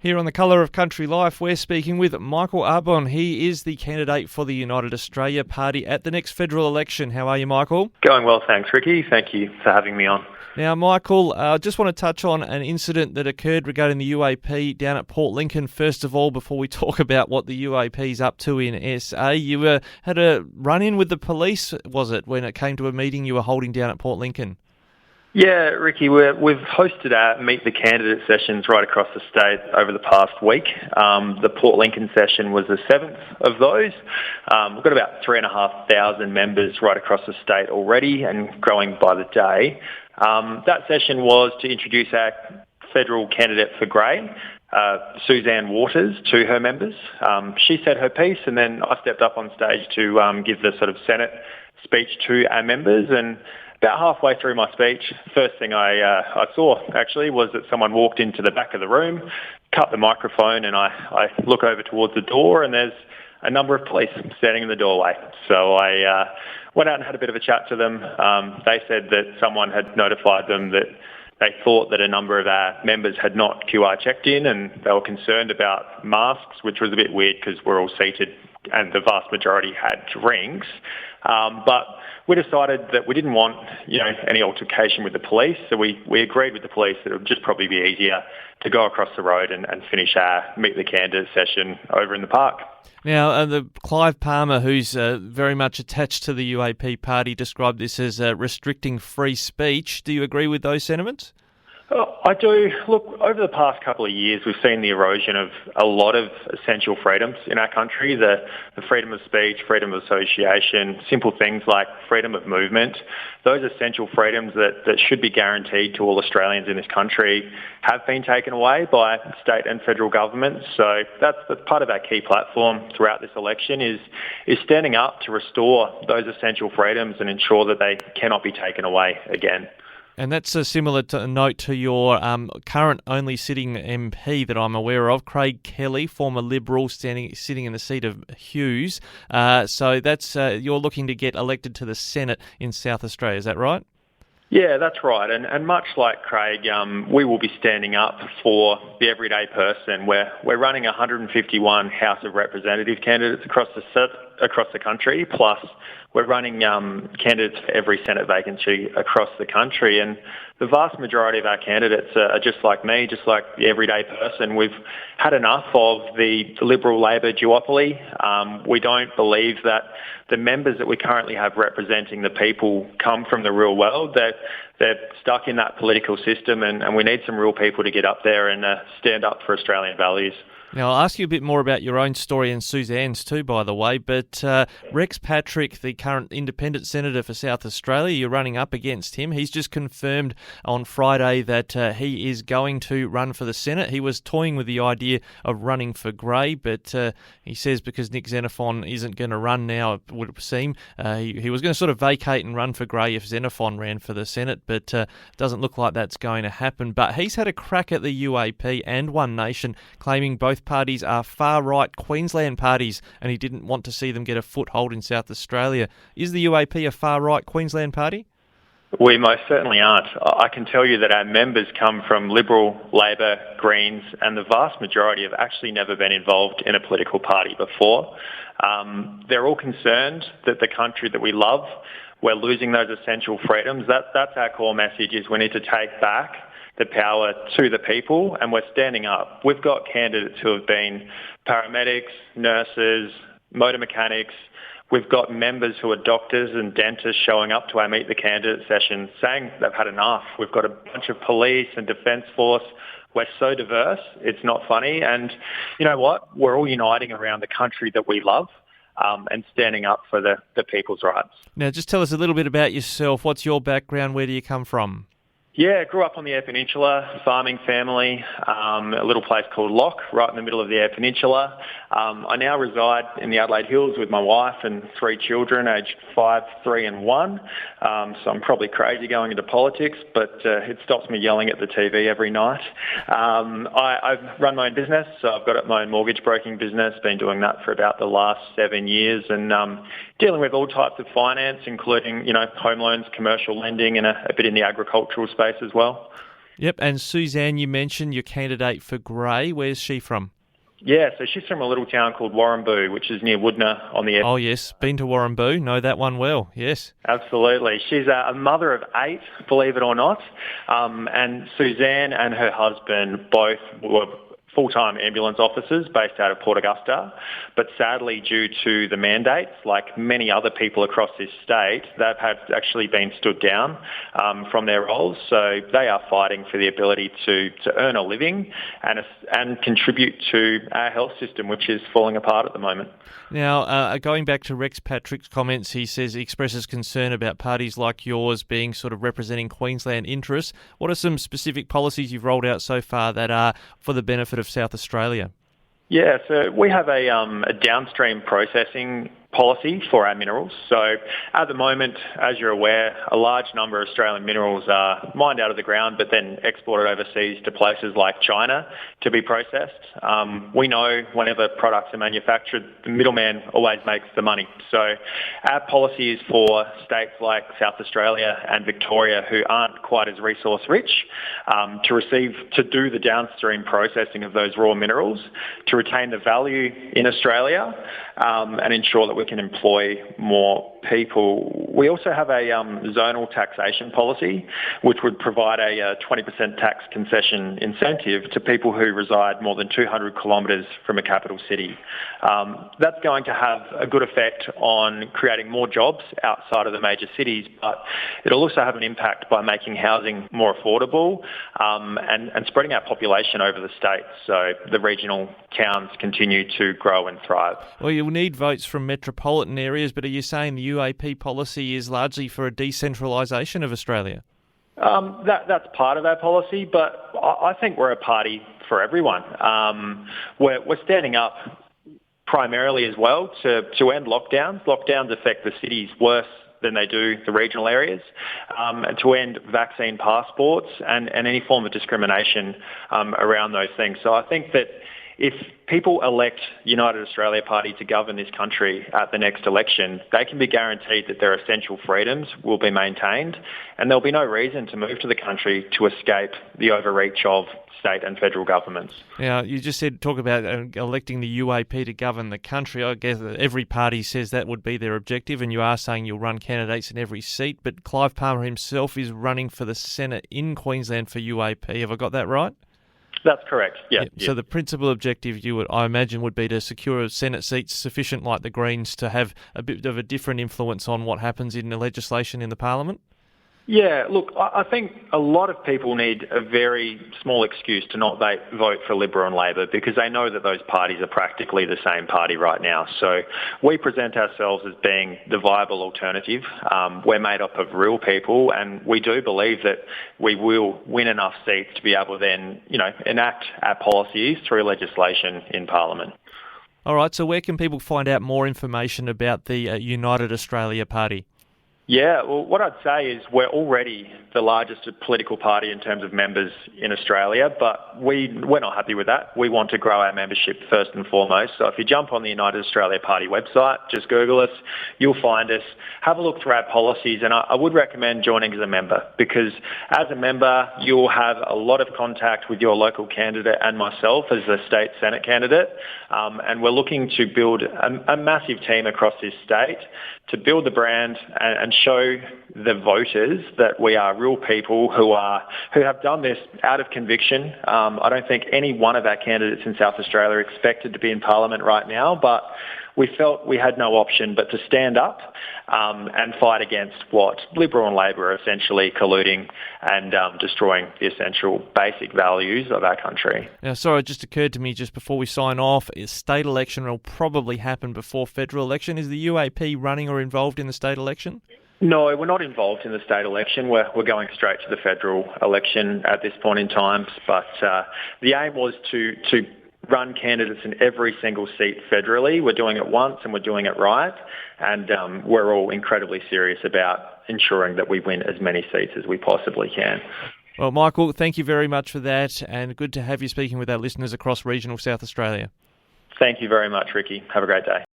Here on The Colour of Country Life, we're speaking with Michael Arbon. He is the candidate for the United Australia Party at the next federal election. How are you, Michael? Going well, thanks, Ricky. Thank you for having me on. Now, Michael, I just want to touch on an incident that occurred regarding the UAP down at Port Lincoln. First of all, before we talk about what the UAP's up to in SA, you had a run-in with the police, was it, when it came to a meeting you were holding down at Port Lincoln? Yeah, Ricky, we've hosted our Meet the Candidate sessions right across the state over the past week. The Port Lincoln session was the seventh of those. We've got about 3,500 members right across the state already and growing by the day. That session was to introduce our federal candidate for Grey, Suzanne Waters, to her members. She said her piece, and then I stepped up on stage to give the sort of Senate speech to our members. And about halfway through my speech, first thing I saw actually was that someone walked into the back of the room, cut the microphone, and I look over towards the door, and there's a number of police standing in the doorway. So I went out and had a bit of a chat to them. They said that someone had notified them that they thought that a number of our members had not QR checked in, and they were concerned about masks, which was a bit weird because we're all seated and the vast majority had drinks. But we decided that we didn't want, any altercation with the police, so we agreed with the police that it would just probably be easier to go across the road and finish our Meet the Candidate session over in the park. Now, the Clive Palmer, who's very much attached to the UAP party, described this as restricting free speech. Do you agree with those sentiments? I do. Look, over the past couple of years, we've seen the erosion of a lot of essential freedoms in our country, the freedom of speech, freedom of association, simple things like freedom of movement. Those essential freedoms that should be guaranteed to all Australians in this country have been taken away by state and federal governments. So that's part of our key platform throughout this election is standing up to restore those essential freedoms and ensure that they cannot be taken away again. And that's a similar note to your current only sitting MP that I'm aware of, Craig Kelly, former Liberal, sitting in the seat of Hughes. So that's you're looking to get elected to the Senate in South Australia, is that right? Yeah, that's right. And much like Craig, we will be standing up for the everyday person. We're running 151 House of Representative candidates across the country, plus we're running candidates for every Senate vacancy across the country. And the vast majority of our candidates are just like me, just like the everyday person. We've had enough of the Liberal-Labor duopoly. We don't believe that the members that we currently have representing the people come from the real world. They're stuck in that political system, and we need some real people to get up there and stand up for Australian values. Now, I'll ask you a bit more about your own story and Suzanne's too, by the way, but Rex Patrick, the current independent senator for South Australia, you're running up against him. He's just confirmed on Friday that he is going to run for the Senate. He was toying with the idea of running for Grey, but he says because Nick Xenophon isn't going to run now, it would seem, he was going to sort of vacate and run for Grey if Xenophon ran for the Senate, but doesn't look like that's going to happen. But he's had a crack at the UAP and One Nation, claiming both parties are far-right Queensland parties, and he didn't want to see them get a foothold in South Australia. Is the UAP a far-right Queensland party? We most certainly aren't. I can tell you that our members come from Liberal, Labor, Greens, and the vast majority have actually never been involved in a political party before. They're all concerned that the country that we love, we're losing those essential freedoms. That's our core message, is we need to take back the power to the people, and we're standing up. We've got candidates who have been paramedics, nurses, motor mechanics. We've got members who are doctors and dentists showing up to our Meet the Candidate sessions saying they've had enough. We've got a bunch of police and defence force. We're so diverse, it's not funny. And you know what? We're all uniting around the country that we love. And standing up for the people's rights. Now, just tell us a little bit about yourself. What's your background? Where do you come from? Yeah, grew up on the Eyre Peninsula, farming family, a little place called Lock, right in the middle of the Eyre Peninsula. I now reside in the Adelaide Hills with my wife and 3 children, aged 5, 3 and 1. So I'm probably crazy going into politics, but it stops me yelling at the TV every night. I've run my own business, so I've got my own mortgage broking business, been doing that for about the last 7 years, and dealing with all types of finance, including, home loans, commercial lending, and a bit in the agricultural space as well. Yep, and Suzanne, you mentioned your candidate for Grey. Where's she from? Yeah, so she's from a little town called Warramboo, which is near Woodner on the Oh, yes, been to Warramboo. Know that one well, yes. Absolutely. She's a mother of 8, believe it or not. And Suzanne and her husband both were full-time ambulance officers based out of Port Augusta. But sadly, due to the mandates, like many other people across this state, they've actually been stood down from their roles. So they are fighting for the ability to earn a living and contribute to our health system, which is falling apart at the moment. Now, going back to Rex Patrick's comments, he expresses concern about parties like yours being sort of representing Queensland interests. What are some specific policies you've rolled out so far that are for the benefit of South Australia? Yeah, so we have a downstream processing policy for our minerals. So at the moment, as you're aware, a large number of Australian minerals are mined out of the ground but then exported overseas to places like China to be processed. We know whenever products are manufactured, the middleman always makes the money. So our policy is for states like South Australia and Victoria who aren't quite as resource rich to do the downstream processing of those raw minerals to retain the value in Australia and ensure that we can employ more people. We also have a zonal taxation policy, which would provide a 20% tax concession incentive to people who reside more than 200 kilometres from a capital city. That's going to have a good effect on creating more jobs outside of the major cities, but it'll also have an impact by making housing more affordable and spreading our population over the state so the regional towns continue to grow and thrive. Well, you'll need votes from metropolitan areas, but are you saying the UAP policy is largely for a decentralisation of Australia? That's part of our policy, but I think we're a party for everyone. We're standing up primarily as well to end lockdowns. Lockdowns affect the cities worse than they do the regional areas, and to end vaccine passports and any form of discrimination around those things. So I think that if people elect United Australia Party to govern this country at the next election, they can be guaranteed that their essential freedoms will be maintained and there'll be no reason to move to the country to escape the overreach of state and federal governments. Now, you just talk about electing the UAP to govern the country. I guess every party says that would be their objective, and you are saying you'll run candidates in every seat, but Clive Palmer himself is running for the Senate in Queensland for UAP. Have I got that right? That's correct, yeah. So the principal objective, I imagine, would be to secure Senate seats sufficient, like the Greens, to have a bit of a different influence on what happens in the legislation in the Parliament? Yeah, look, I think a lot of people need a very small excuse to not vote for Liberal and Labor because they know that those parties are practically the same party right now. So we present ourselves as being the viable alternative. We're made up of real people, and we do believe that we will win enough seats to be able to then, enact our policies through legislation in Parliament. All right, so where can people find out more information about the United Australia Party? Yeah, well, what I'd say is we're already the largest political party in terms of members in Australia, but we're not happy with that. We want to grow our membership first and foremost. So if you jump on the United Australia Party website, just Google us, you'll find us. Have a look through our policies, and I would recommend joining as a member because as a member, you'll have a lot of contact with your local candidate and myself as a state Senate candidate, and we're looking to build a massive team across this state to build the brand and show the voters that we are real people who have done this out of conviction. I don't think any one of our candidates in South Australia are expected to be in Parliament right now, but we felt we had no option but to stand up and fight against what Liberal and Labor are essentially colluding and destroying the essential basic values of our country. Now, sorry, it just occurred to me just before we sign off, a state election will probably happen before federal election. Is the UAP running or involved in the state election? No, we're not involved in the state election. We're going straight to the federal election at this point in time. But the aim was to run candidates in every single seat federally. We're doing it once and we're doing it right. And we're all incredibly serious about ensuring that we win as many seats as we possibly can. Well, Michael, thank you very much for that, and good to have you speaking with our listeners across regional South Australia. Thank you very much, Ricky. Have a great day.